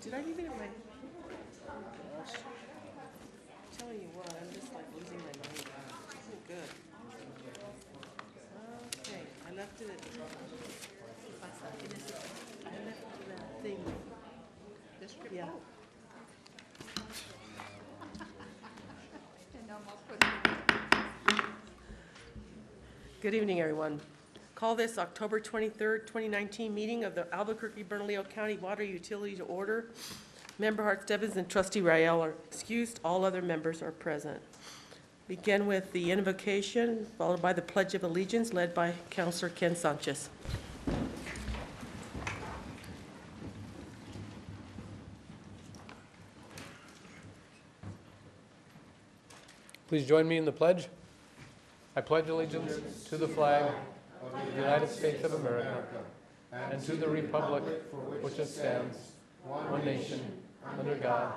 Did I leave it in my? Gosh. I'm telling you what, I'm just like losing my mind. This isn't good. Okay, I left it at. I left that thing. This script. Yeah. Good evening, everyone. Call this October 23rd, 2019 meeting of the Albuquerque-Bernalillo County Water Utility to order. Member Hart-Stebbins and Trustee Rael are excused. All other members are present. Begin with the invocation, followed by the Pledge of Allegiance, led by Councilor Ken Sanchez. Please join me in the pledge. I pledge allegiance to the flag of the United States of America and to the republic for which it stands, one nation, under God,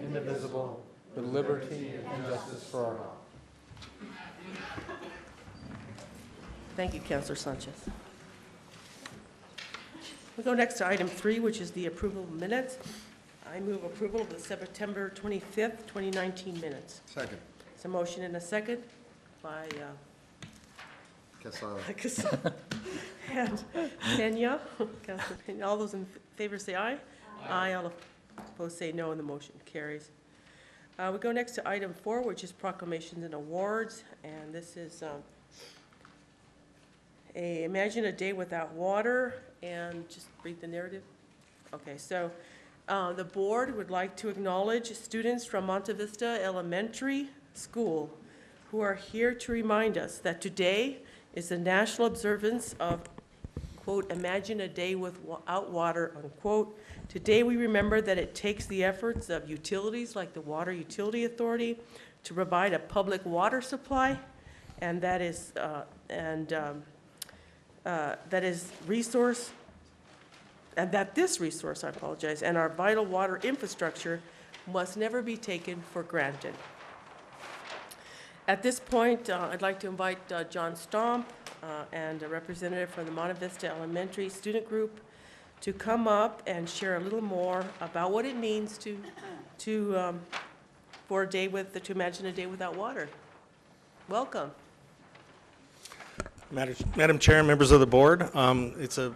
indivisible, with liberty and justice for all. Thank you, Councilor Sanchez. We go next to item 3, which is the approval of minutes. I move approval of the September 25th, 2019 minutes. Second. It's a motion and a second by Casala. and Pena. Councilor Pena. All those in favor say aye. Aye. All opposed say no, and the motion carries. We go next to item 4, which is proclamations and awards, and this is Imagine a Day Without Water, and just read the narrative. Okay, so the board would like to acknowledge students from Monte Vista Elementary School who are here to remind us that today is the national observance of, quote, Imagine a Day Without Water, unquote. Today we remember that it takes the efforts of utilities like the Water Utility Authority to provide a public water supply, and that is this resource, and our vital water infrastructure must never be taken for granted. At this point, I'd like to invite John Stomp and a representative from the Monte Vista Elementary Student Group to come up and share a little more about what it means to imagine a day without water. Welcome. Madam Chair, members of the board, it's a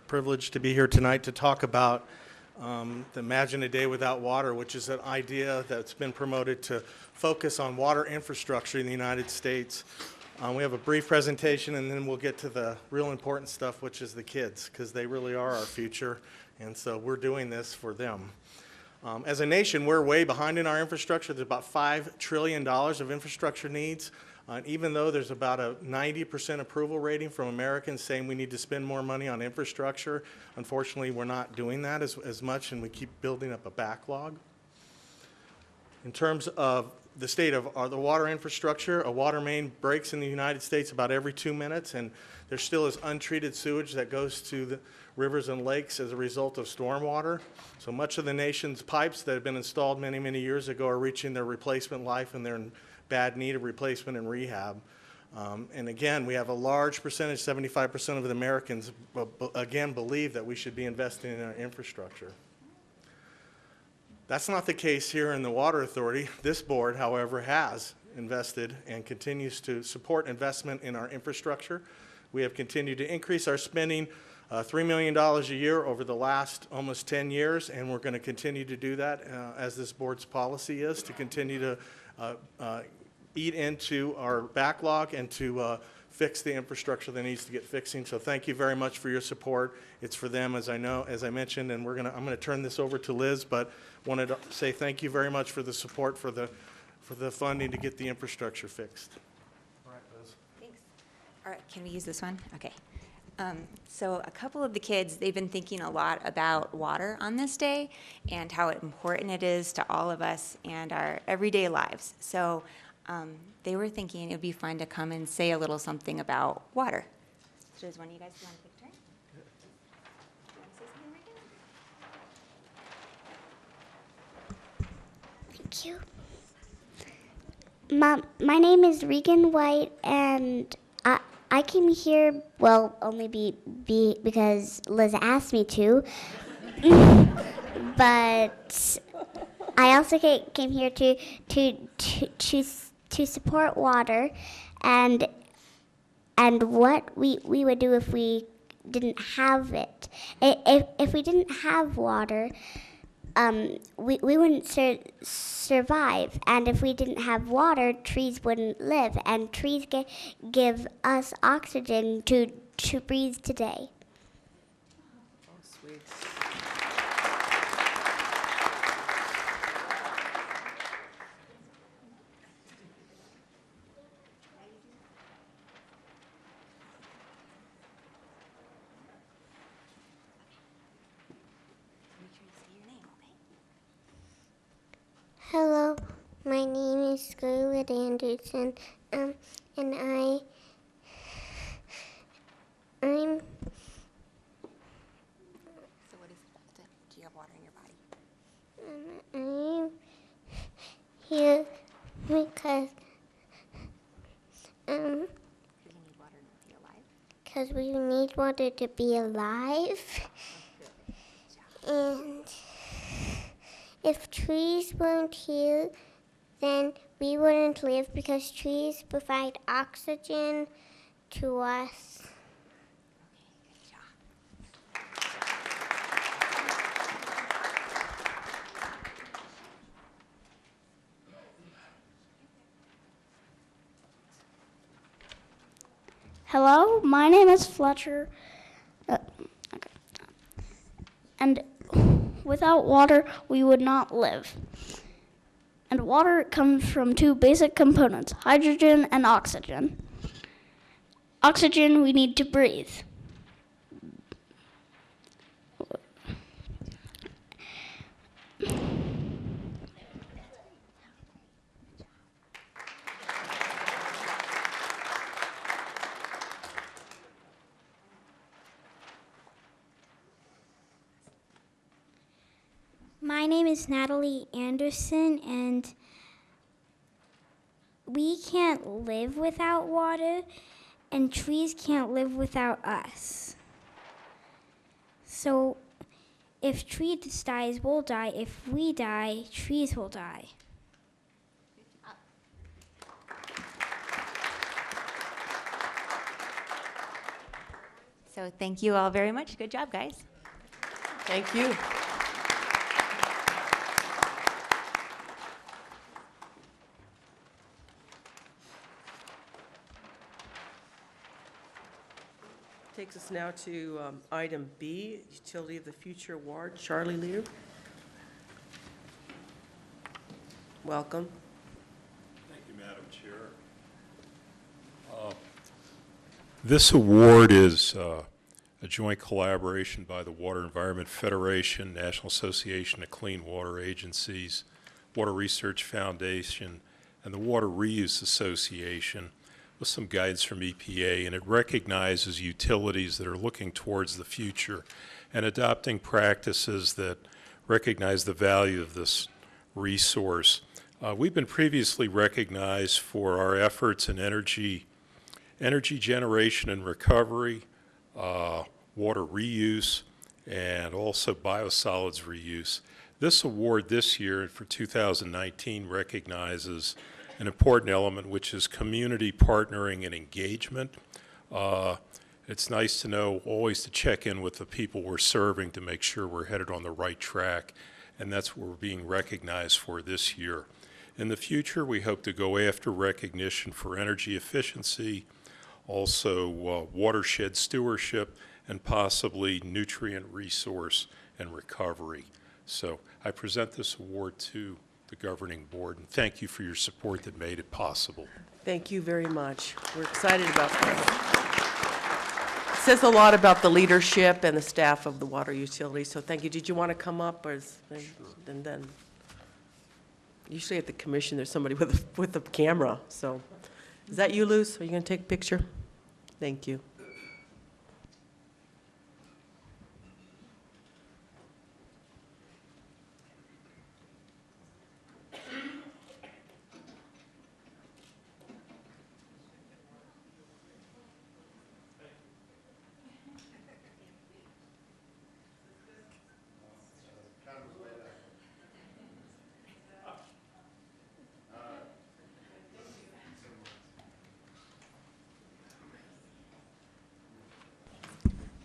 privilege to be here tonight to talk about the Imagine a Day Without Water, which is an idea that's been promoted to focus on water infrastructure in the United States. We have a brief presentation, and then we'll get to the real important stuff, which is the kids, because they really are our future, and so we're doing this for them. As a nation, we're way behind in our infrastructure. There's about $5 trillion of infrastructure needs. Even though there's about a 90% approval rating from Americans saying we need to spend more money on infrastructure, unfortunately, we're not doing that as much, and we keep building up a backlog. In terms of the state of the water infrastructure, a water main breaks in the United States about every 2 minutes, and there still is untreated sewage that goes to the rivers and lakes as a result of stormwater. So much of the nation's pipes that have been installed many, many years ago are reaching their replacement life, and they're in bad need of replacement and rehab. And again, we have a large percentage, 75% of the Americans, again, believe that we should be investing in our infrastructure. That's not the case here in the Water Authority. This board, however, has invested and continues to support investment in our infrastructure. We have continued to increase our spending $3 million a year over the last almost 10 years, and we're going to continue to do that as this board's policy is, to continue to eat into our backlog and to fix the infrastructure that needs to get fixing. So thank you very much for your support. It's for them, as I mentioned, and I'm going to turn this over to Liz, but wanted to say thank you very much for the support for the funding to get the infrastructure fixed. All right, Liz. Thanks. All right, can we use this one? Okay. So a couple of the kids, they've been thinking a lot about water on this day and how important it is to all of us and our everyday lives. So they were thinking it would be fun to come and say a little something about water. So does one of you guys want to take a turn? You want to say something, Regan? Thank you. Mom, my name is Regan White, and I came here, well, only because Liz asked me to, but I also came here to support water, and what we would do if we didn't have it. If we didn't have water, we wouldn't survive. And if we didn't have water, trees wouldn't live. And trees give us oxygen to breathe today. Oh, sweet. Hello, my name is Scarlett Anderson, and I'm So what is it? Do you have water in your body? I'm here because Do you need water to be alive? because we need water to be alive. And if trees weren't here, then we wouldn't live because trees provide oxygen to us. Good job. Hello, my name is Fletcher. Okay. And without water, we would not live. And water comes from two basic components, hydrogen and oxygen. Oxygen we need to breathe. My name is Natalie Anderson, and we can't live without water, and trees can't live without us. So if trees dies, we'll die. If we die, trees will die. So thank you all very much. Good job, guys. Thank you. Takes us now to item B, Utility of the Future Award. Charlie Lear. Welcome. Thank you, Madam Chair. This award is a joint collaboration by the Water Environment Federation, National Association of Clean Water Agencies, Water Research Foundation, and the Water Reuse Association, with some guidance from EPA, and it recognizes utilities that are looking towards the future and adopting practices that recognize the value of this resource. We've been previously recognized for our efforts in energy generation and recovery, water reuse, and also biosolids reuse. This award this year for 2019 recognizes an important element, which is community partnering and engagement. It's nice to know always to check in with the people we're serving to make sure we're headed on the right track, and that's what we're being recognized for this year. In the future, we hope to go after recognition for energy efficiency, also watershed stewardship, and possibly nutrient resource and recovery. So I present this award to the governing board, and thank you for your support that made it possible. Thank you very much. We're excited about that. It says a lot about the leadership and the staff of the water utility, so thank you. Did you want to come up, or and then? Usually at the commission, there's somebody with a camera, so. Is that you, Luz? Are you going to take a picture? Thank you.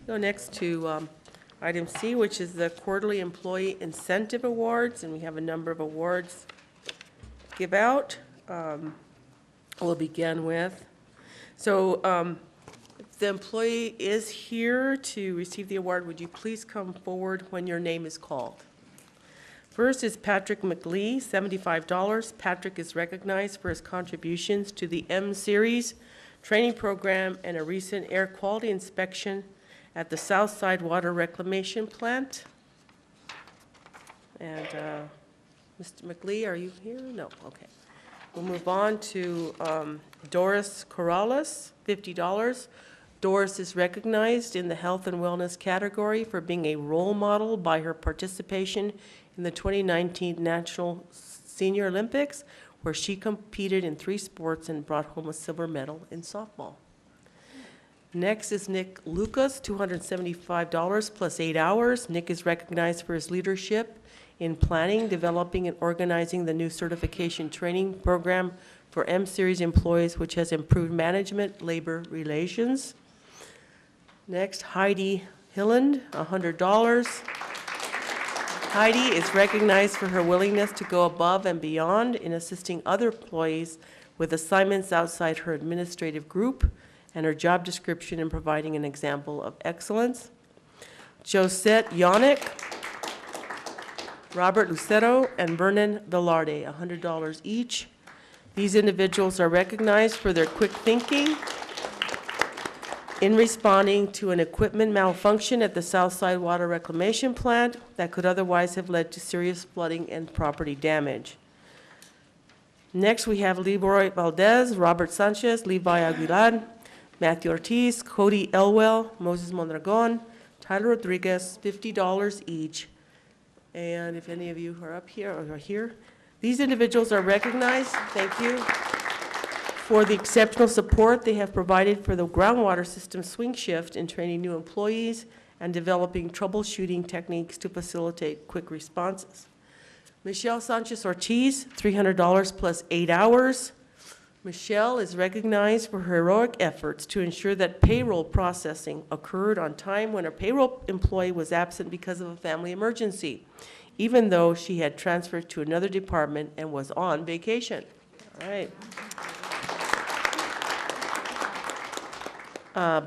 Go next to item C, which is the quarterly employee incentive awards, and we have a number of awards to give out. We'll begin with, so if the employee is here to receive the award, would you please come forward when your name is called? First is Patrick McLee, $75. Patrick is recognized for his contributions to the M-Series training program and a recent air quality inspection at the Southside Water Reclamation Plant. And Mr. McLee, are you here? No, okay. We'll move on to Doris Corrales, $50. Doris is recognized in the health and wellness category for being a role model by her participation in the 2019 National Senior Olympics, where she competed in 3 sports and brought home a silver medal in softball. Next is Nick Lucas, $275 plus 8 hours. Nick is recognized for his leadership in planning, developing, and organizing the new certification training program for M-Series employees, which has improved management, labor relations. Next, Heidi Hilland, $100. Heidi is recognized for her willingness to go above and beyond in assisting other employees with assignments outside her administrative group and her job description in providing an example of excellence. Josette Yannick, Robert Lucero, and Vernon Velarde, $100 each. These individuals are recognized for their quick thinking in responding to an equipment malfunction at the Southside Water Reclamation Plant that could otherwise have led to serious flooding and property damage. Next, we have Leroy Valdez, Robert Sanchez, Levi Aguilar, Matthew Ortiz, Cody Elwell, Moses Mondragon, Tyler Rodriguez, $50 each. And if any of you are up here or are here, these individuals are recognized, thank you, for the exceptional support they have provided for the groundwater system swing shift in training new employees and developing troubleshooting techniques to facilitate quick responses. Michelle Sanchez Ortiz, $300 plus 8 hours. Michelle is recognized for her heroic efforts to ensure that payroll processing occurred on time when a payroll employee was absent because of a family emergency, even though she had transferred to another department and was on vacation. All right.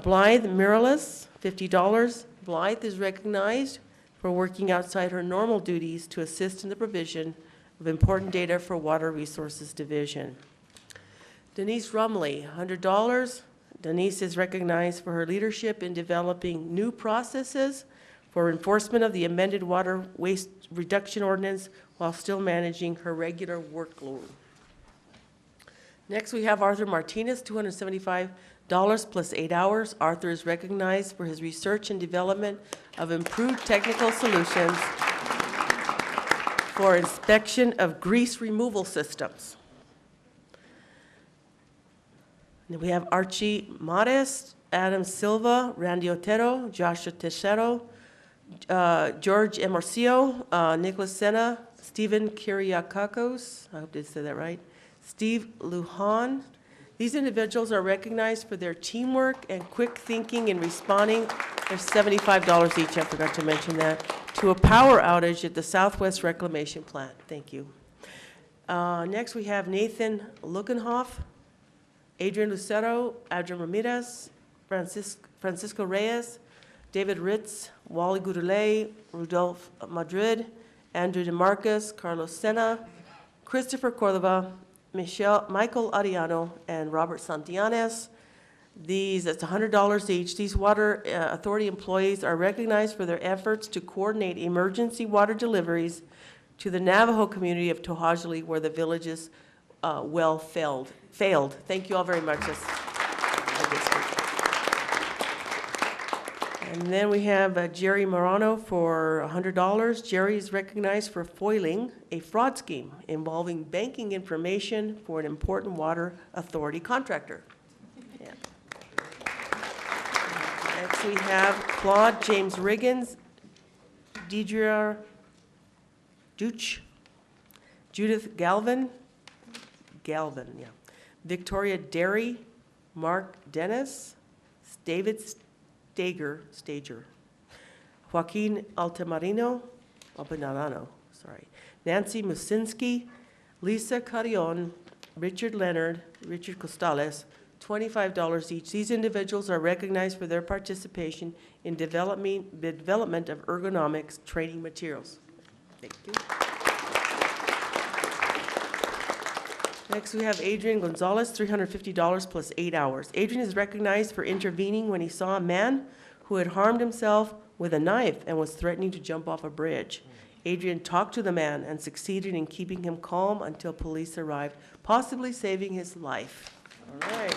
Blythe Miralis, $50. Blythe is recognized for working outside her normal duties to assist in the provision of important data for Water Resources Division. Denise Rumley, $100. Denise is recognized for her leadership in developing new processes for enforcement of the amended water waste reduction ordinance while still managing her regular workload. Next, we have Arthur Martinez, $275 plus 8 hours. Arthur is recognized for his research and development of improved technical solutions for inspection of grease removal systems. And we have Archie Mares, Adam Silva, Randy Otero, Joshua Teixeira, George Emercio, Nicholas Sena, Stephen Kyriakakos, I hope I said that right, Steve Lujan. These individuals are recognized for their teamwork and quick thinking in responding. There's $75 each, I forgot to mention that, to a power outage at the Southwest Reclamation Plant. Thank you. Next, we have Nathan Lukenhoff, Adrian Lucero, Adrian Ramirez, Francisco Reyes, David Ritz, Wally Goudelet, Rudolph Madrid, Andrew DeMarcus, Carlos Sena, Christopher Cordova, Michael Ariano, and Robert Santillanes. That's $100 each. These Water Authority employees are recognized for their efforts to coordinate emergency water deliveries to the Navajo community of To'Hajiilee, where the village's well failed. Thank you all very much. And then we have Jerry Morano for $100. Jerry is recognized for foiling a fraud scheme involving banking information for an important water authority contractor. Yeah. Next we have Claude James Riggins, Deidre Duch, Judith Galvin, yeah. Victoria Derry, Mark Dennis, David Stager, Joaquin Altamirano, Nancy Musinski, Lisa Carrion, Richard Leonard, Richard Costales, $25 each. These individuals are recognized for their participation in the development of ergonomics training materials. Thank you. Next, we have Adrian Gonzalez, $350 plus 8 hours. Adrian is recognized for intervening when he saw a man who had harmed himself with a knife and was threatening to jump off a bridge. Adrian talked to the man and succeeded in keeping him calm until police arrived, possibly saving his life. All right.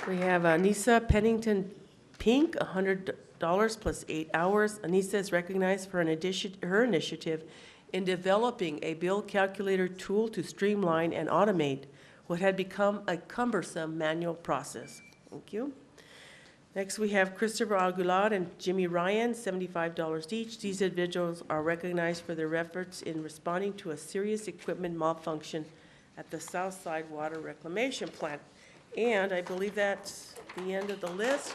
We have Anissa Pennington Pink, $100 plus 8 hours. Anissa is recognized for her initiative in developing a bill calculator tool to streamline and automate what had become a cumbersome manual process. Thank you. Next, we have Christopher Aguilar and Jimmy Ryan, $75 each. These individuals are recognized for their efforts in responding to a serious equipment malfunction at the Southside Water Reclamation Plant. And I believe that's the end of the list.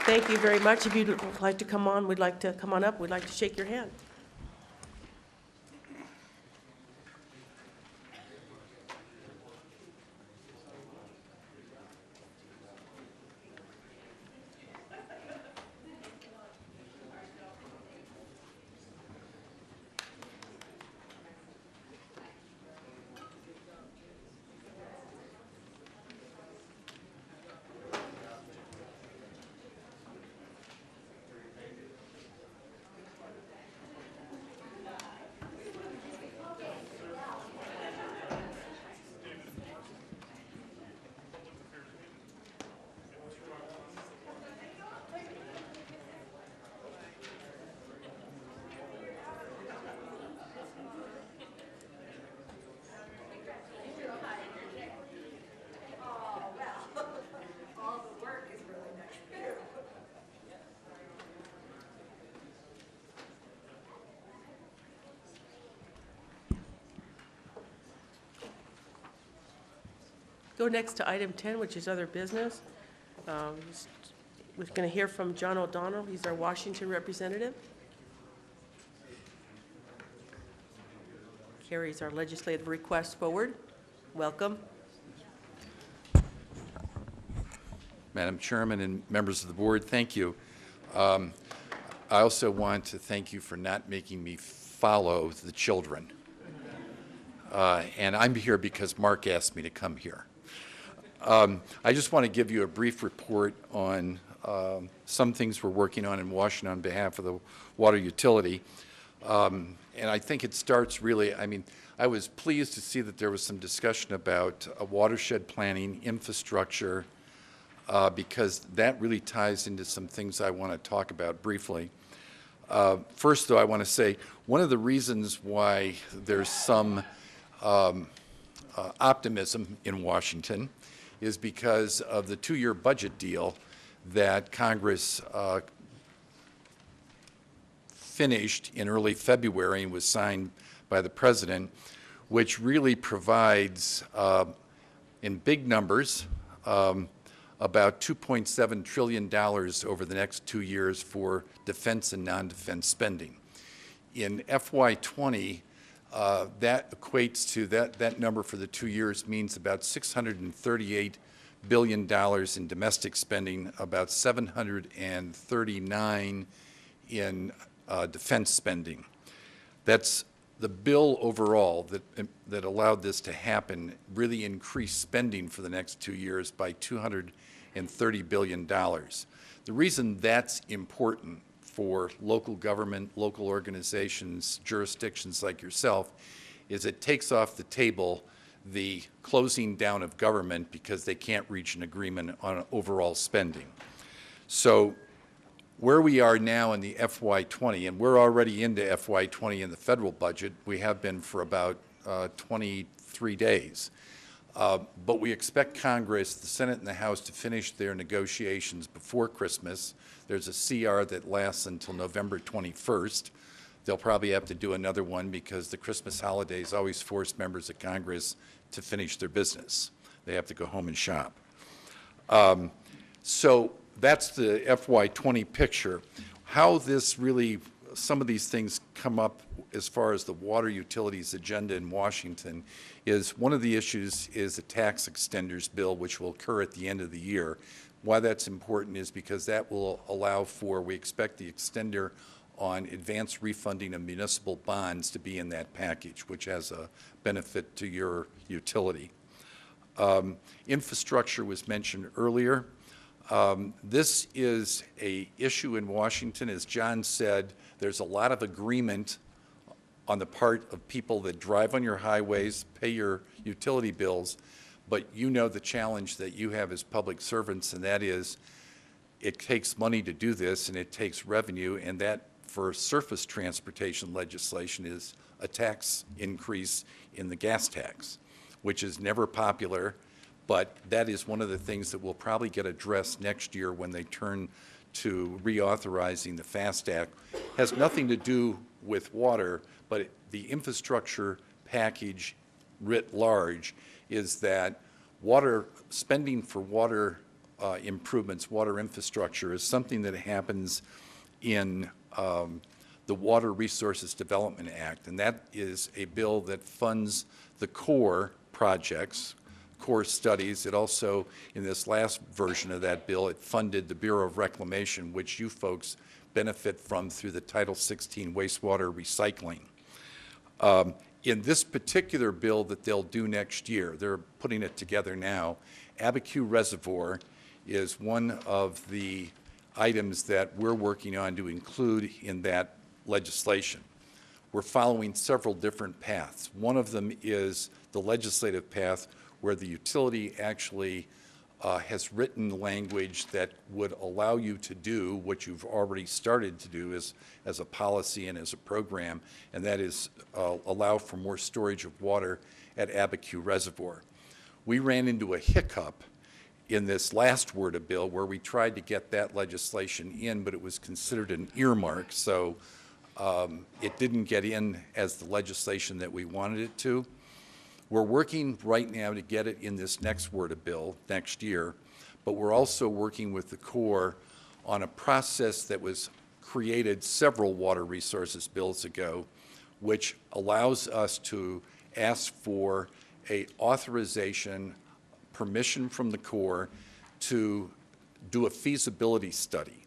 Thank you very much. If you'd like to come on, we'd like to come on up. We'd like to shake your hand. Go next to item 10, which is other business. We're going to hear from John O'Donnell. He's our Washington representative. Carries our legislative request forward. Welcome. Madam Chairman and members of the board, thank you. I also want to thank you for not making me follow the children. And I'm here because Mark asked me to come here. I just want to give you a brief report on some things we're working on in Washington on behalf of the water utility. And I think it starts really, I was pleased to see that there was some discussion about watershed planning, infrastructure, because that really ties into some things I want to talk about briefly. First, though, I want to say one of the reasons why there's some optimism in Washington is because of the 2-year budget deal that Congress finished in early February and was signed by the President, which really provides, in big numbers, about $2.7 trillion over the next 2 years for defense and non-defense spending. In FY20, that equates to, that number for the 2 years means about $638 billion in domestic spending, about $739 in defense spending. That's the bill overall that allowed this to happen, really increased spending for the next 2 years by $230 billion. The reason that's important for local government, local organizations, jurisdictions like yourself, is it takes off the table the closing down of government because they can't reach an agreement on overall spending. So where we are now in the FY20, and we're already into FY20 in the federal budget, we have been for about 23 days. But we expect Congress, the Senate and the House, to finish their negotiations before Christmas. There's a CR that lasts until November 21st. They'll probably have to do another one because the Christmas holidays always force members of Congress to finish their business. They have to go home and shop. So that's the FY20 picture. How this really, some of these things come up as far as the water utilities agenda in Washington is one of the issues is the tax extenders bill, which will occur at the end of the year. Why that's important is because that will allow for, we expect the extender on advanced refunding of municipal bonds to be in that package, which has a benefit to your utility. Infrastructure was mentioned earlier. This is an issue in Washington. As John said, there's a lot of agreement on the part of people that drive on your highways, pay your utility bills, but you know the challenge that you have as public servants, and that is it takes money to do this, and it takes revenue, and that for surface transportation legislation is a tax increase in the gas tax, which is never popular, but that is one of the things that will probably get addressed next year when they turn to reauthorizing the FAST Act. Has nothing to do with water, but the infrastructure package writ large is that water spending for water improvements, water infrastructure is something that happens in the Water Resources Development Act, and that is a bill that funds the core projects, core studies. It also, in this last version of that bill, it funded the Bureau of Reclamation, which you folks benefit from through the Title 16 wastewater recycling. In this particular bill that they'll do next year, they're putting it together now, Abiquiu Reservoir is one of the items that we're working on to include in that legislation. We're following several different paths. One of them is the legislative path where the utility actually has written language that would allow you to do what you've already started to do as a policy and as a program, and that is allow for more storage of water at Abiquiu Reservoir. We ran into a hiccup in this last WRDA bill where we tried to get that legislation in, but it was considered an earmark, so it didn't get in as the legislation that we wanted it to. We're working right now to get it in this next WRDA bill next year, but we're also working with the Corps on a process that was created several water resources bills ago, which allows us to ask for a authorization, permission from the Corps to do a feasibility study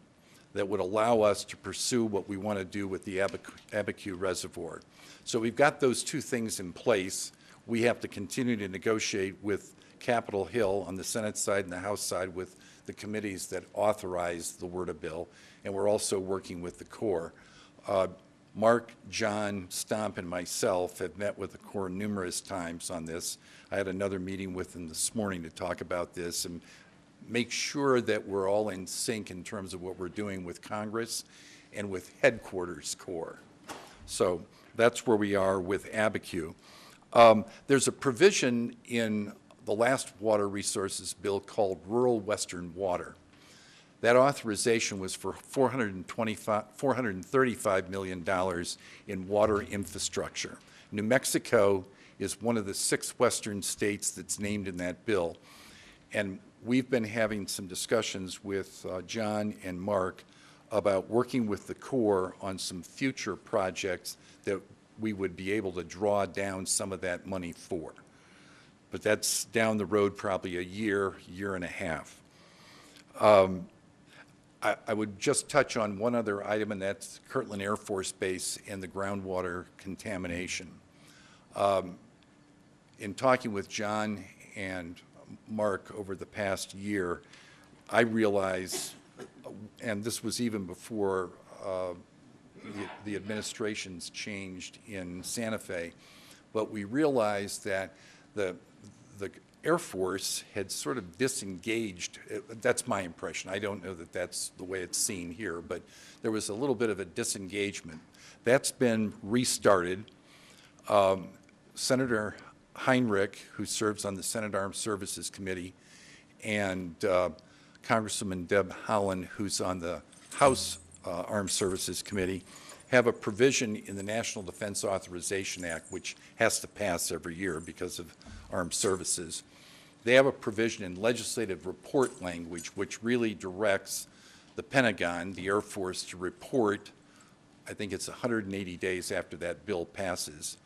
that would allow us to pursue what we want to do with the Abiquiu Reservoir. So we've got those two things in place. We have to continue to negotiate with Capitol Hill on the Senate side and the House side with the committees that authorize the WRDA bill, and we're also working with the Corps. Mark, John, Stomp, and myself have met with the Corps numerous times on this. I had another meeting with them this morning to talk about this and make sure that we're all in sync in terms of what we're doing with Congress and with headquarters Corps. So that's where we are with Abiquiu. There's a provision in the last water resources bill called Rural Western Water. That authorization was for $435 million in water infrastructure. New Mexico is one of the 6 western states that's named in that bill. And we've been having some discussions with John and Mark about working with the Corps on some future projects that we would be able to draw down some of that money for. But that's down the road probably a year, year and a half. I would just touch on one other item, and that's Kirtland Air Force Base and the groundwater contamination. In talking with John and Mark over the past year, I realized, and this was even before the administration's changed in Santa Fe, but we realized that the Air Force had sort of disengaged. That's my impression. I don't know that that's the way it's seen here, but there was a little bit of a disengagement. That's been restarted. Senator Heinrich, who serves on the Senate Armed Services Committee, and Congresswoman Deb Haaland, who's on the House Armed Services Committee, have a provision in the National Defense Authorization Act, which has to pass every year because of armed services. They have a provision in legislative report language which really directs the Pentagon, the Air Force, to report, I think it's 180 days after that bill passes,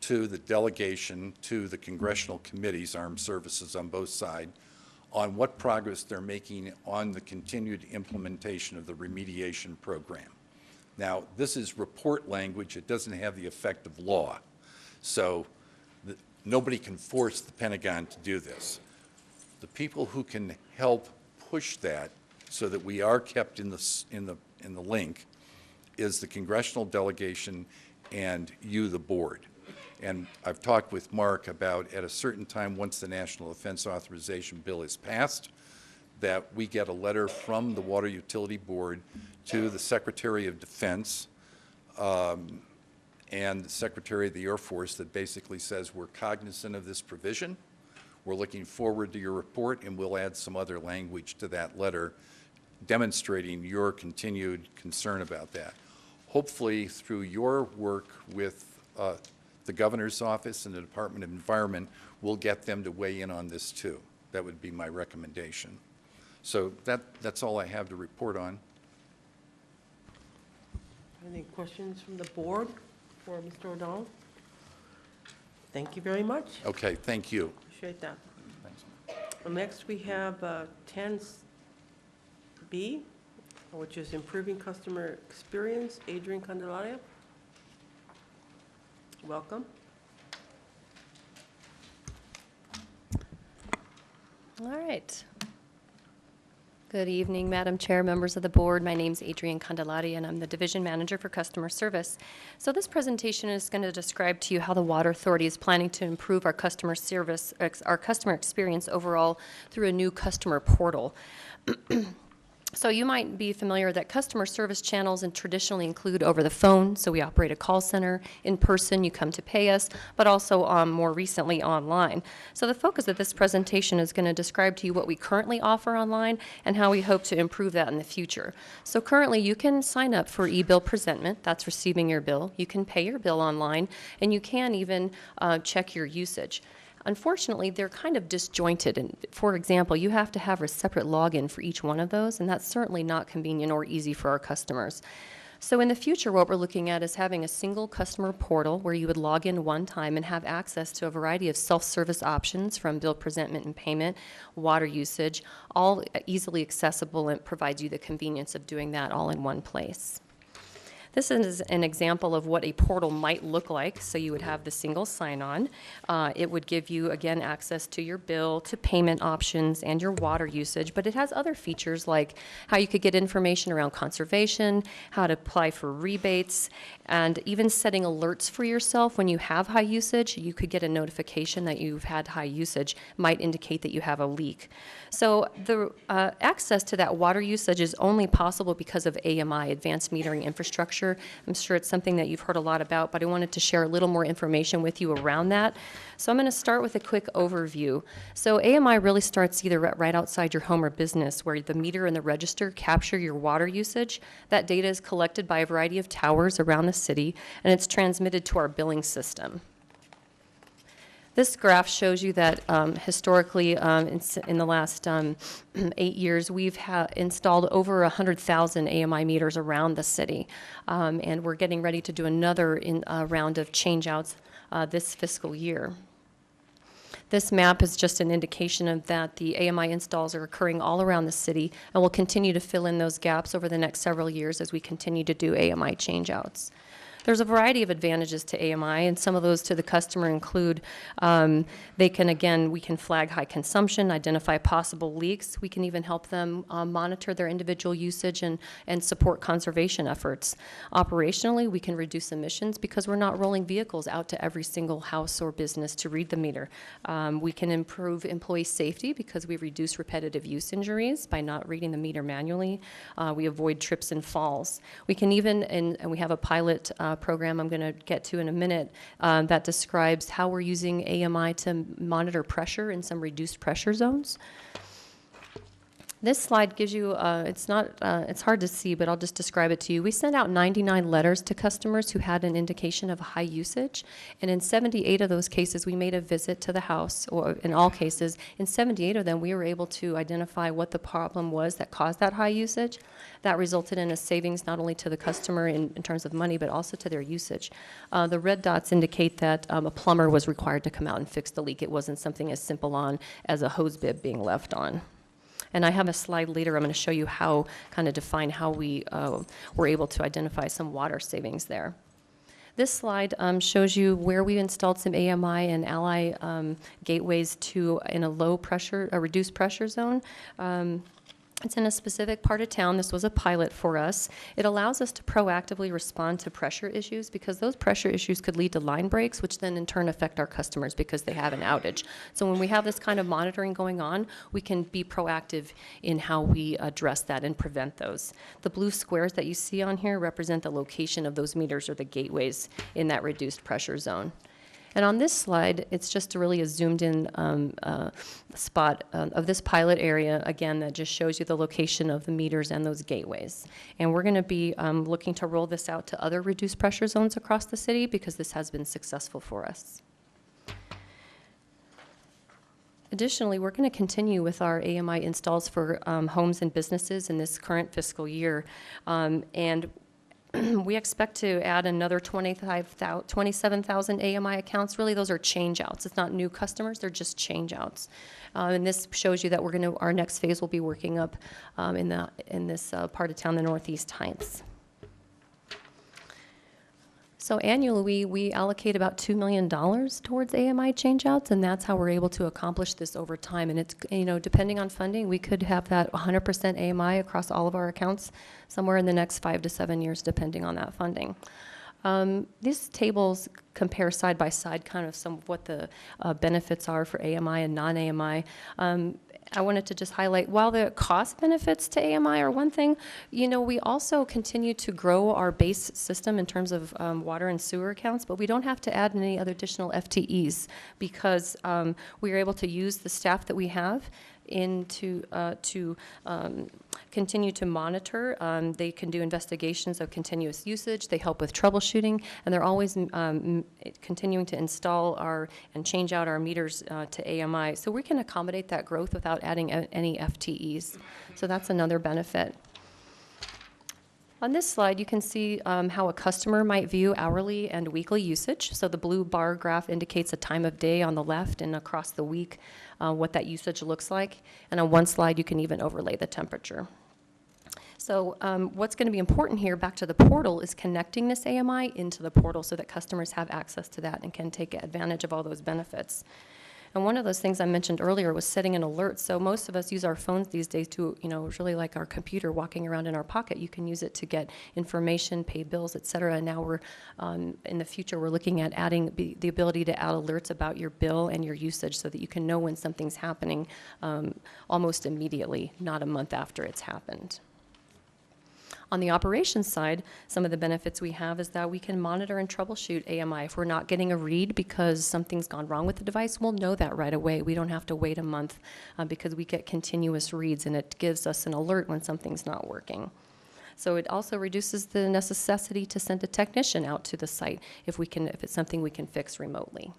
to the delegation, to the congressional committees, armed services on both sides, on what progress they're making on the continued implementation of the remediation program. Now, this is report language. It doesn't have the effect of law. So nobody can force the Pentagon to do this. The people who can help push that so that we are kept in the link is the congressional delegation and you, the board. And I've talked with Mark about at a certain time, once the National Defense Authorization Bill is passed, that we get a letter from the Water Utility Board to the Secretary of Defense and the Secretary of the Air Force that basically says we're cognizant of this provision, we're looking forward to your report, and we'll add some other language to that letter demonstrating your continued concern about that. Hopefully, through your work with the Governor's Office and the Department of Environment, we'll get them to weigh in on this too. That would be my recommendation. So that's all I have to report on. Any questions from the board for Mr. O'Donnell? Thank you very much. Okay, thank you. Appreciate that. Thanks. Next, we have 10B, which is improving customer experience. Adrian Candelaria. Welcome. All right. Good evening, Madam Chair, members of the board. My name's Adrienne Candelati, and I'm the Division Manager for Customer Service. So this presentation is going to describe to you how the Water Authority is planning to improve our customer service, our customer experience overall through a new customer portal. So you might be familiar that customer service channels and traditionally include over the phone. So we operate a call center. In person, you come to pay us, but also more recently online. So the focus of this presentation is going to describe to you what we currently offer online and how we hope to improve that in the future. So currently, you can sign up for e-bill presentment. That's receiving your bill. You can pay your bill online, and you can even check your usage. Unfortunately, they're kind of disjointed. And for example, you have to have a separate login for each one of those, and that's certainly not convenient or easy for our customers. So in the future, what we're looking at is having a single customer portal where you would log in one time and have access to a variety of self-service options from bill presentment and payment, water usage, all easily accessible, and provides you the convenience of doing that all in one place. This is an example of what a portal might look like. So you would have the single sign-on. It would give you, again, access to your bill, to payment options, and your water usage. But it has other features like how you could get information around conservation, how to apply for rebates, and even setting alerts for yourself when you have high usage. You could get a notification that you've had high usage, might indicate that you have a leak. So the access to that water usage is only possible because of AMI, Advanced Metering Infrastructure. I'm sure it's something that you've heard a lot about, but I wanted to share a little more information with you around that. So I'm going to start with a quick overview. So AMI really starts either right outside your home or business, where the meter and the register capture your water usage. That data is collected by a variety of towers around the city, and it's transmitted to our billing system. This graph shows you that historically, in the last 8 years, we've installed over 100,000 AMI meters around the city, and we're getting ready to do another round of changeouts this fiscal year. This map is just an indication of that the AMI installs are occurring all around the city, and we'll continue to fill in those gaps over the next several years as we continue to do AMI changeouts. There's a variety of advantages to AMI, and some of those to the customer include we can flag high consumption, identify possible leaks. We can even help them monitor their individual usage and support conservation efforts. Operationally, we can reduce emissions because we're not rolling vehicles out to every single house or business to read the meter. We can improve employee safety because we reduce repetitive use injuries by not reading the meter manually. We avoid trips and falls. We can even, and we have a pilot program I'm going to get to in a minute that describes how we're using AMI to monitor pressure in some reduced pressure zones. This slide gives you, it's hard to see, but I'll just describe it to you. We sent out 99 letters to customers who had an indication of high usage, and in 78 of those cases, we made a visit to the house, or in all cases, in 78 of them, we were able to identify what the problem was that caused that high usage. That resulted in a savings not only to the customer in terms of money, but also to their usage. The red dots indicate that a plumber was required to come out and fix the leak. It wasn't something as simple as a hose bib being left on. And I have a slide later, I'm going to show you how, kind of define how we were able to identify some water savings there. This slide shows you where we installed some AMI and Ally gateways in a reduced pressure zone. It's in a specific part of town. This was a pilot for us. It allows us to proactively respond to pressure issues because those pressure issues could lead to line breaks, which then in turn affect our customers because they have an outage. So when we have this kind of monitoring going on, we can be proactive in how we address that and prevent those. The blue squares that you see on here represent the location of those meters or the gateways in that reduced pressure zone. And on this slide, it's just really a zoomed-in spot of this pilot area, again, that just shows you the location of the meters and those gateways. And we're going to be looking to roll this out to other reduced pressure zones across the city because this has been successful for us. Additionally, we're going to continue with our AMI installs for homes and businesses in this current fiscal year. And we expect to add another 27,000 AMI accounts. Really, those are change-outs. It's not new customers, they're just change-outs. And this shows you that our next phase will be working up in this part of town, the Northeast Heights. So annually, we allocate about $2 million towards AMI changeouts, and that's how we're able to accomplish this over time. And it's, depending on funding, we could have that 100% AMI across all of our accounts somewhere in the next 5 to 7 years, depending on that funding. These tables compare side by side kind of some of what the benefits are for AMI and non-AMI. I wanted to just highlight, while the cost benefits to AMI are one thing, we also continue to grow our base system in terms of water and sewer accounts, but we don't have to add any other additional FTEs because we are able to use the staff that we have to continue to monitor. They can do investigations of continuous usage. They help with troubleshooting, and they're always continuing to install and change out our meters to AMI. So we can accommodate that growth without adding any FTEs. So that's another benefit. On this slide, you can see how a customer might view hourly and weekly usage. So the blue bar graph indicates a time of day on the left, and across the week, what that usage looks like. And on one slide, you can even overlay the temperature. So what's going to be important here, back to the portal, is connecting this AMI into the portal so that customers have access to that and can take advantage of all those benefits. And one of those things I mentioned earlier was setting an alert. So most of us use our phones these days to, it's really like our computer walking around in our pocket. You can use it to get information, pay bills, et cetera. And now we're, in the future, we're looking at adding the ability to add alerts about your bill and your usage so that you can know when something's happening almost immediately, not a month after it's happened. On the operations side, some of the benefits we have is that we can monitor and troubleshoot AMI. If we're not getting a read because something's gone wrong with the device, we'll know that right away. We don't have to wait a month because we get continuous reads, and it gives us an alert when something's not working. So it also reduces the necessity to send a technician out to the site if it's something we can fix remotely.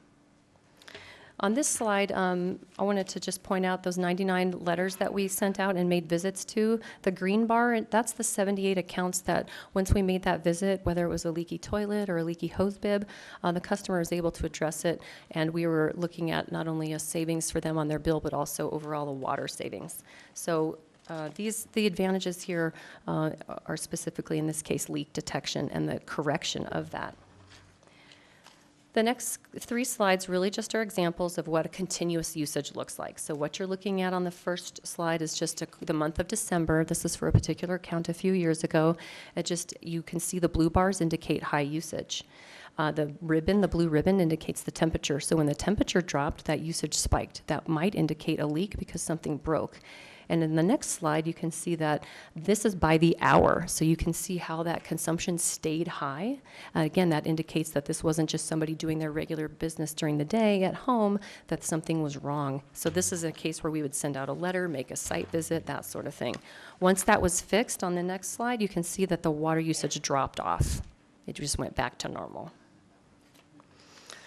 On this slide, I wanted to just point out those 99 letters that we sent out and made visits to. The green bar, that's the 78 accounts that once we made that visit, whether it was a leaky toilet or a leaky hose bib, the customer was able to address it, and we were looking at not only a savings for them on their bill, but also overall a water savings. So the advantages here are specifically, in this case, leak detection and the correction of that. The next 3 slides really just are examples of what a continuous usage looks like. So what you're looking at on the first slide is just the month of December. This is for a particular account a few years ago. You can see the blue bars indicate high usage. The blue ribbon indicates the temperature. So when the temperature dropped, that usage spiked. That might indicate a leak because something broke. And in the next slide, you can see that this is by the hour. So you can see how that consumption stayed high. Again, that indicates that this wasn't just somebody doing their regular business during the day at home, that something was wrong. So this is a case where we would send out a letter, make a site visit, that sort of thing. Once that was fixed, on the next slide, you can see that the water usage dropped off. It just went back to normal.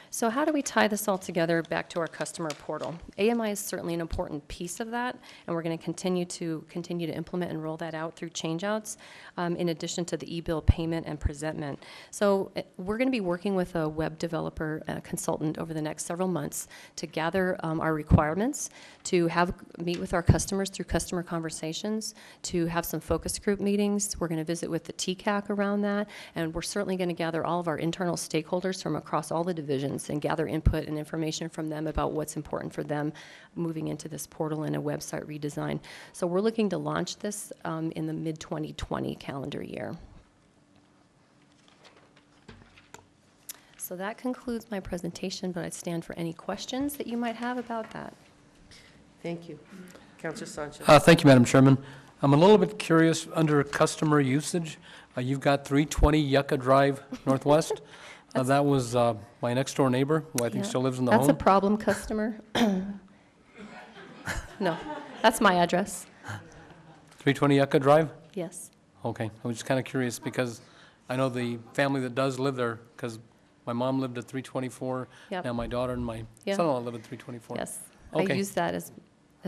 So how do we tie this all together back to our customer portal? AMI is certainly an important piece of that, and we're going to continue to implement and roll that out through changeouts, in addition to the e-bill payment and presentment. So we're going to be working with a web developer consultant over the next several months to gather our requirements, to meet with our customers through customer conversations, to have some focus group meetings. We're going to visit with the TCAC around that, and we're certainly going to gather all of our internal stakeholders from across all the divisions and gather input and information from them about what's important for them moving into this portal and a website redesign. So we're looking to launch this in the mid-2020 calendar year. So that concludes my presentation, but I stand for any questions that you might have about that. Thank you. Councilor Sanchez. Thank you, Madam Chairman. I'm a little bit curious, under customer usage, you've got 320 Yucca Drive Northwest. That was my next-door neighbor, who I think Yeah. still lives in the That's a home. problem customer. No, that's my address. 320 Yucca Drive? Yes. Okay, I was just kind of curious, because I know the family that does live there, because my mom lived at 324, Yep. and my daughter and my Yeah. son-in-law live at 324. Yes. Okay. I used that as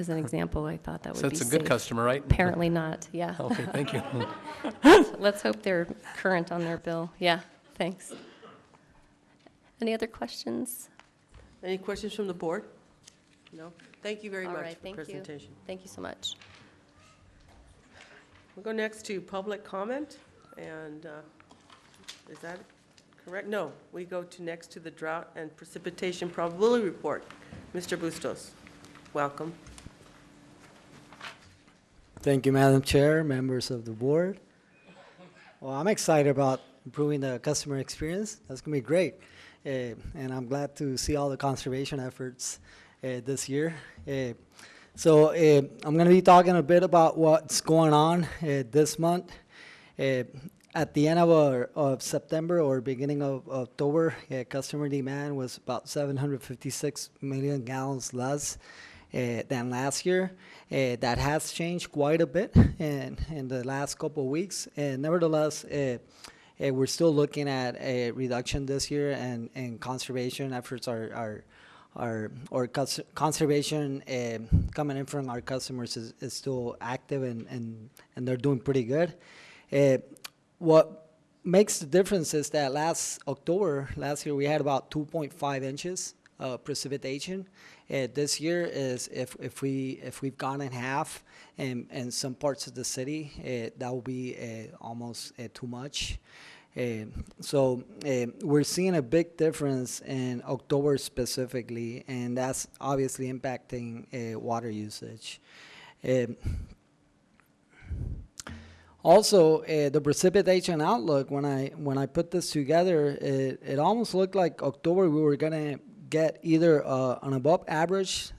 an example. I thought that would So be it's a safe. good customer, right? Apparently not, yeah. Okay, thank you. Let's hope they're current on their bill. Yeah, thanks. Any other questions? Any questions from the board? No? Thank you very All much right, for the thank you. presentation. Thank you so much. We'll go next to public comment, and is that correct? No, we go to next to the drought and precipitation probability report. Mr. Bustos, welcome. Thank you, Madam Chair, members of the board. Well, I'm excited about improving the customer experience. That's going to be great. And I'm glad to see all the conservation efforts this year. So I'm going to be talking a bit about what's going on this month. At the end of September or beginning of October, customer demand was about 756 million gallons less than last year. That has changed quite a bit in the last couple of weeks. Nevertheless, we're still looking at a reduction this year, and conservation efforts conservation coming in from our customers is still active, and they're doing pretty good. What makes the difference is that last year, we had about 2.5 inches of precipitation. This year is if we've gone in half in some parts of the city, that will be almost too much. So we're seeing a big difference in October specifically, and that's obviously impacting water usage. Also, the precipitation outlook, when I put this together, it almost looked like October we were going to get either an above average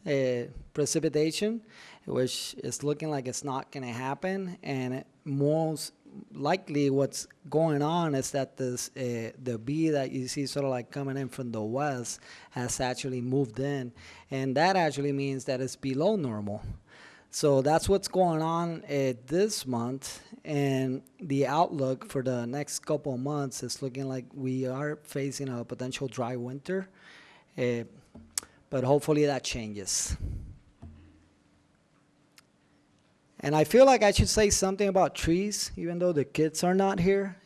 precipitation, which is looking like it's not going to happen, and most likely what's going on is that the B that you see sort of like coming in from the west has actually moved in, and that actually means that it's below normal. So that's what's going on this month, and the outlook for the next couple of months is looking like we are facing a potential dry winter, but hopefully that changes. And I feel like I should say something about trees, even though the kids are not here.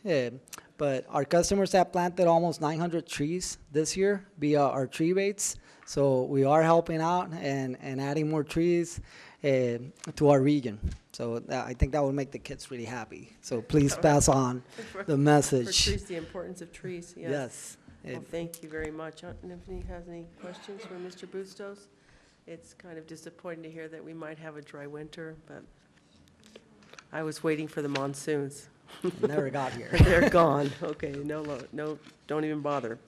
But our customers have planted almost 900 trees this year via our tree rates. So we are helping out and adding more trees to our region. So I think that would make the kids really happy. So please pass on the message. For trees, the importance of trees, yes. Yes. Well, thank you very much. Anybody has any questions for Mr. Bustos? It's kind of disappointing to hear that we might have a dry winter, but I was waiting for the monsoons. Never got here. They're gone. Okay, no, don't even bother.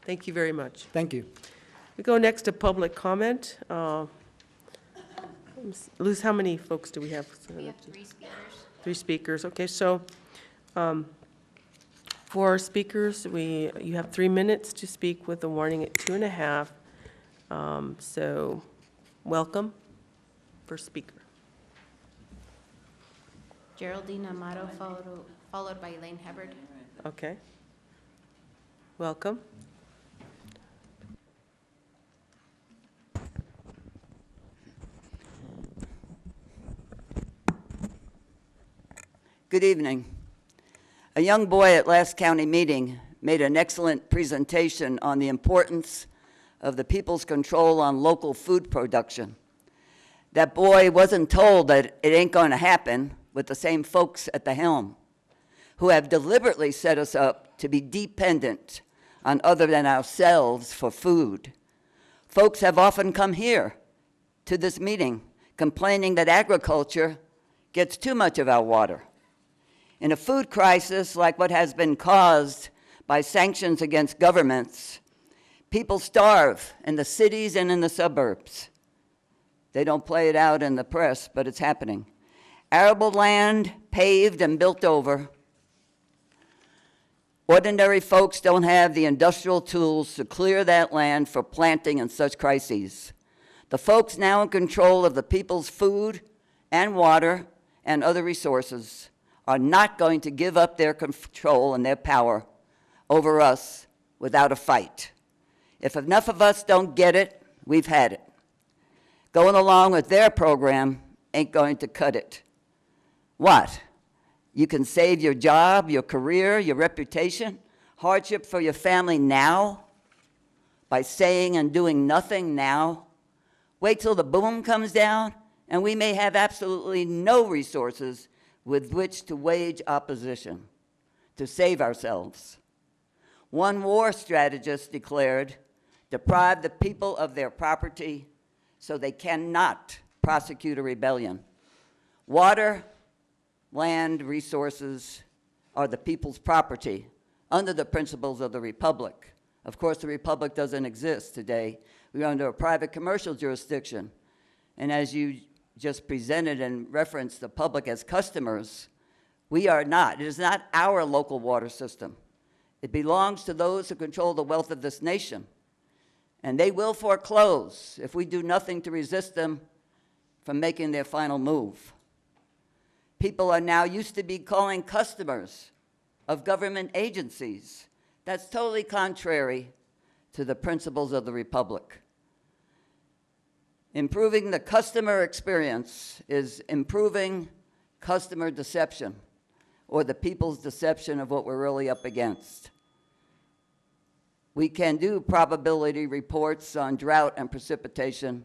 Thank you very much. Thank you. We go next to public comment. Luz, how many folks do we have? We have 3 speakers. 3 speakers, okay, so for our speakers, you have 3 minutes to speak with a warning at 2.5. So, welcome, first speaker. Geraldine Amaro, followed by Elaine Hubbard. Okay. Welcome. Good evening. A young boy at last county meeting made an excellent presentation on the importance of the people's control on local food production. That boy wasn't told that it ain't going to happen with the same folks at the helm who have deliberately set us up to be dependent on other than ourselves for food. Folks have often come here to this meeting complaining that agriculture gets too much of our water. In a food crisis like what has been caused by sanctions against governments, people starve in the cities and in the suburbs. They don't play it out in the press, but it's happening. Arable land paved and built over. Ordinary folks don't have the industrial tools to clear that land for planting in such crises. The folks now in control of the people's food and water and other resources are not going to give up their control and their power over us without a fight. If enough of us don't get it, we've had it. Going along with their program ain't going to cut it. What? You can save your job, your career, your reputation, hardship for your family now by saying and doing nothing now? Wait till the boom comes down and we may have absolutely no resources with which to wage opposition, to save ourselves. One war strategist declared, deprive the people of their property so they cannot prosecute a rebellion. Water, land, resources are the people's property under the principles of the Republic. Of course, the Republic doesn't exist today. We're under a private commercial jurisdiction. And as you just presented and referenced the public as customers, we are not. It is not our local water system. It belongs to those who control the wealth of this nation. And they will foreclose if we do nothing to resist them from making their final move. People are now used to be calling customers of government agencies. That's totally contrary to the principles of the Republic. Improving the customer experience is improving customer deception, or the people's deception of what we're really up against. We can do probability reports on drought and precipitation,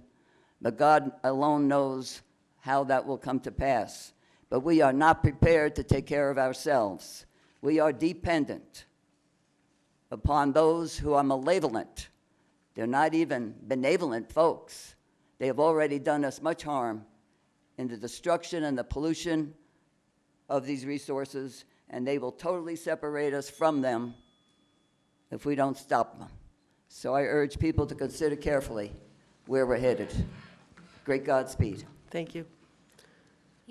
but God alone knows how that will come to pass. But we are not prepared to take care of ourselves. We are dependent upon those who are malevolent. They're not even benevolent folks. They have already done us much harm in the destruction and the pollution of these resources, and they will totally separate us from them if we don't stop them. So I urge people to consider carefully where we're headed. Great Godspeed. Thank you.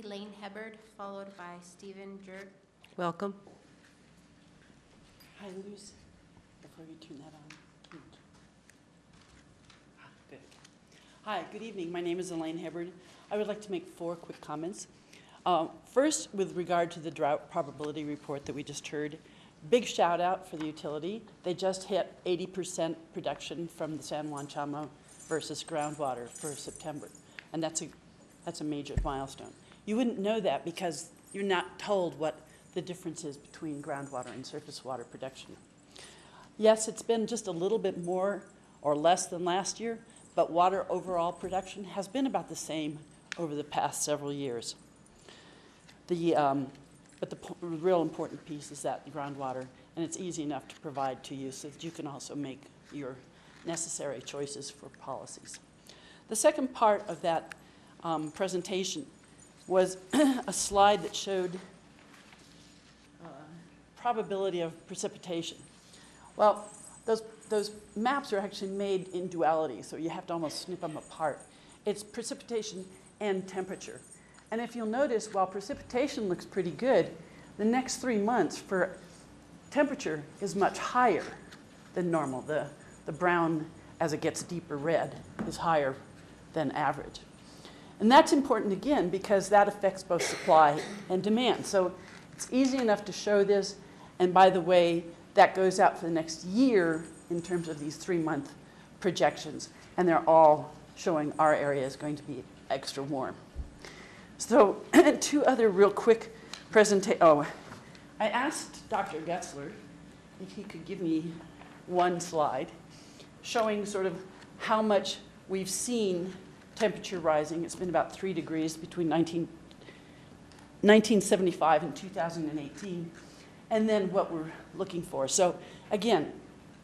Elaine Hubbard, followed by Stephen Jerk. Welcome. Hi, Luz. Before you turn that on. Good. Hi, good evening. My name is Elaine Hubbard. I would like to make 4 quick comments. First, with regard to the drought probability report that we just heard, big shout out for the utility. They just hit 80% production from the San Juan Chamo versus groundwater for September. And that's a major milestone. You wouldn't know that because you're not told what the difference is between groundwater and surface water production. Yes, it's been just a little bit more or less than last year, but water overall production has been about the same over the past several years. But the real important piece is that the groundwater, and it's easy enough to provide to you so that you can also make your necessary choices for policies. The second part of that presentation was a slide that showed probability of precipitation. Well, those maps are actually made in duality, so you have to almost snip them apart. It's precipitation and temperature. And if you'll notice, while precipitation looks pretty good, the next 3 months for temperature is much higher than normal. The brown, as it gets deeper red, is higher than average. And that's important again because that affects both supply and demand. So it's easy enough to show this. And by the way, that goes out for the next year in terms of these 3-month projections. And they're all showing our area is going to be extra warm. So 2 other real quick presentations. Oh, I asked Dr. Getzler if he could give me 1 slide showing sort of how much we've seen temperature rising. It's been about 3 degrees between 1975 and 2018, and then what we're looking for. So again,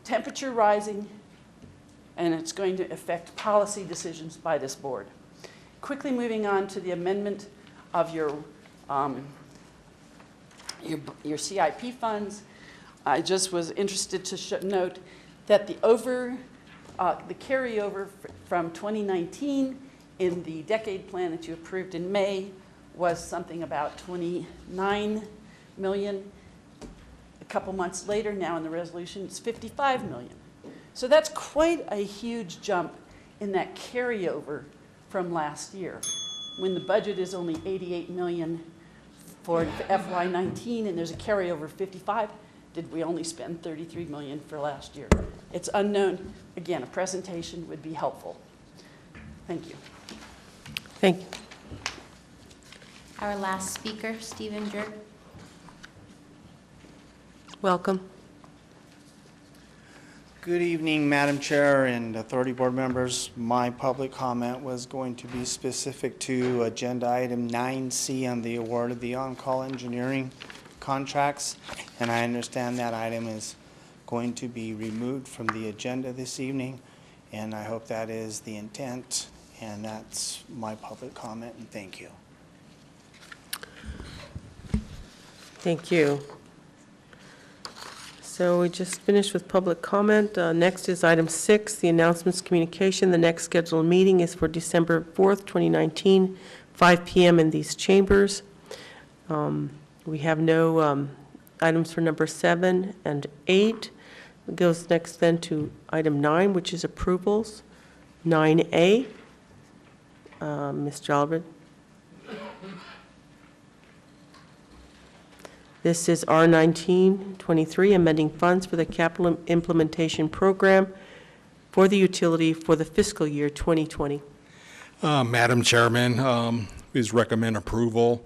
temperature rising, and it's going to affect policy decisions by this board. Quickly moving on to the amendment of your CIP funds. I just was interested to note that the carryover from 2019 in the decade plan that you approved in May was something about 29 million. A couple months later, now in the resolution, it's 55 million. So that's quite a huge jump in that carryover from last year. When the budget is only 88 million for FY19 and there's a carryover of 55, did we only spend 33 million for last year? It's unknown. Again, a presentation would be helpful. Thank you. Thank you. Our last speaker, Stephen Jerk. Welcome. Good evening, Madam Chair and Authority Board members. My public comment was going to be specific to Agenda Item 9C on the award of the on-call engineering contracts, and I understand that item is going to be removed from the agenda this evening, and I hope that is the intent, and that's my public comment, and thank you. Thank you. So we just finished with public comment. Next is item 6, the announcements communication. The next scheduled meeting is for December 4th, 2019, 5 p.m. in these chambers. We have no items for number 7 and 8. It goes next then to item 9, which is approvals. 9A. Ms. Jalbert. This is R1923, amending funds for the capital implementation program for the utility for the fiscal year 2020. Madam Chairman, please recommend approval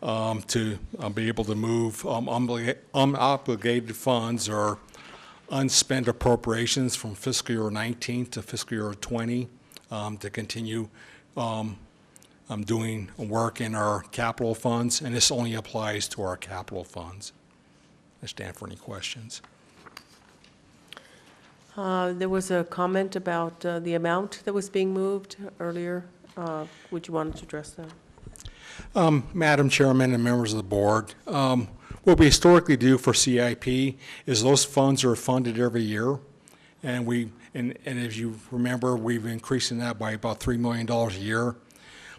to be able to move unobligated funds or unspent appropriations from fiscal year 19 to fiscal year 20 to continue doing work in our capital funds, and this only applies to our capital funds. I stand for any questions. There was a comment about the amount that was being moved earlier. Would you want to address that? Madam Chairman and members of the board, what we historically do for CIP is those funds are funded every year, and as you remember, we've increasing that by about $3 million a year.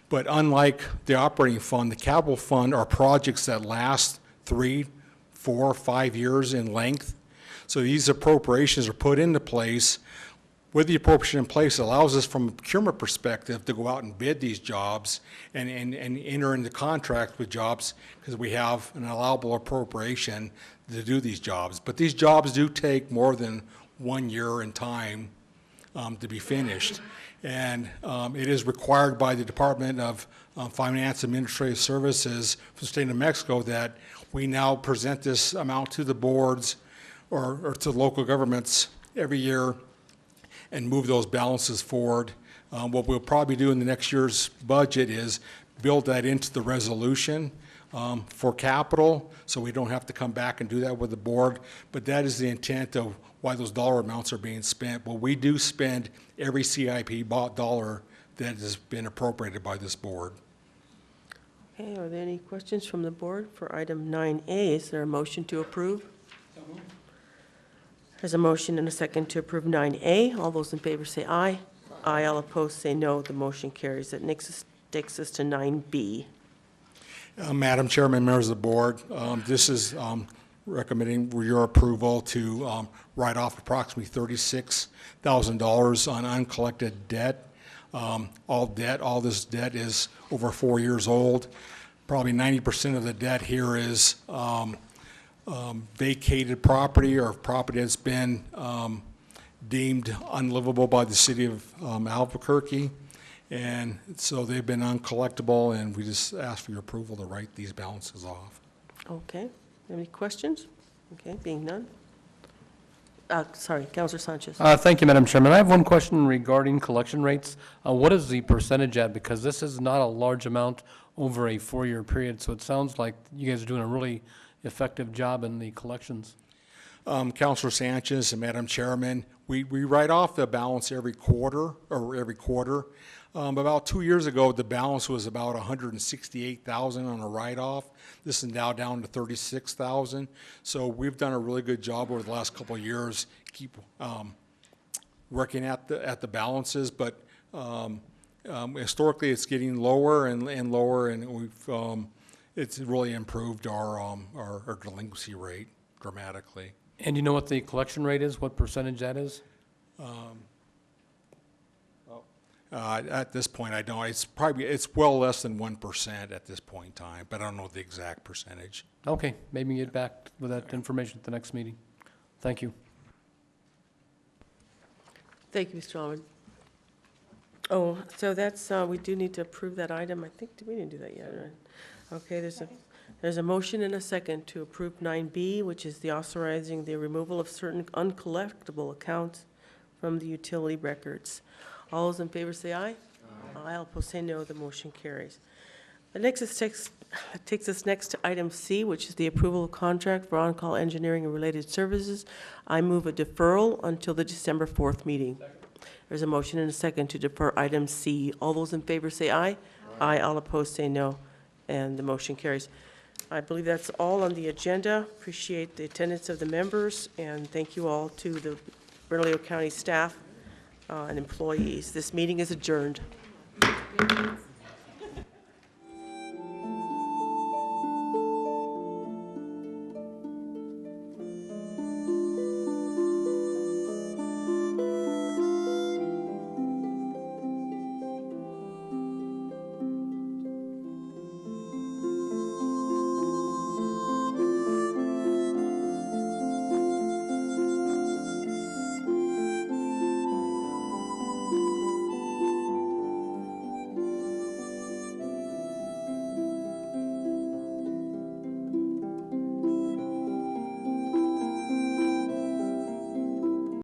But unlike the operating fund, the capital fund are projects that last 3, 4, 5 years in length. So these appropriations are put into place. With the appropriation in place, it allows us from a procurement perspective to go out and bid these jobs and enter into contract with jobs because we have an allowable appropriation to do these jobs. But these jobs do take more than 1 year in time to be finished. And it is required by the Department of Finance and Administrative Services for the state of New Mexico that we now present this amount to the boards or to local governments every year and move those balances forward. What we'll probably do in the next year's budget is build that into the resolution for capital, so we don't have to come back and do that with the board. But that is the intent of why those dollar amounts are being spent. But we do spend every CIP dollar that has been appropriated by this board. Okay, are there any questions from the board for item 9A? Is there a motion to approve? There's a motion and a second to approve 9A. All those in favor say aye. Aye. All opposed say no. The motion carries. That takes us to 9B. Madam Chairman, members of the board, this is recommending your approval to write off approximately $36,000 on uncollected debt. All this debt is over 4 years old. Probably 90% of the debt here is vacated property or property that's been deemed unlivable by the city of Albuquerque. And so they've been uncollectible, and we just ask for your approval to write these balances off. Okay, any questions? Okay, being none. Sorry, Councilor Sanchez. Thank you, Madam Chairman. I have one question regarding collection rates. What is the percentage at? Because this is not a large amount over a 4-year period, so it sounds like you guys are doing a really effective job in the collections. Councilor Sanchez and Madam Chairman, we write off the balance every quarter. About 2 years ago, the balance was about $168,000 on a write-off. This is now down to $36,000. So we've done a really good job over the last couple of years, keep working at the balances. But historically, it's getting lower and lower, and we've it's really improved our delinquency rate dramatically. And you know what the collection rate is? What percentage that is? At this point, I don't. It's well less than 1% at this point in time, but I don't know the exact percentage. Okay, maybe get back with that information at the next meeting. Thank you. Thank you, Mr. Almond. Oh, so that's, we do need to approve that item. I think we didn't do that yet, right? Okay, there's a motion and a second to approve 9B, which is the authorizing the removal of certain uncollectible accounts from the utility records. All those in favor say aye. Aye. All opposed say no. The motion carries. The next takes us next to item C, which is the approval of contract for on-call engineering and related services. I move a deferral until the December 4th meeting. There's a motion and a second to defer item C. All those in favor say aye. Aye. All opposed say no. And the motion carries. I believe that's all on the agenda. Appreciate the attendance of the members, and thank you all to the Bernalillo County staff and employees. This meeting is adjourned.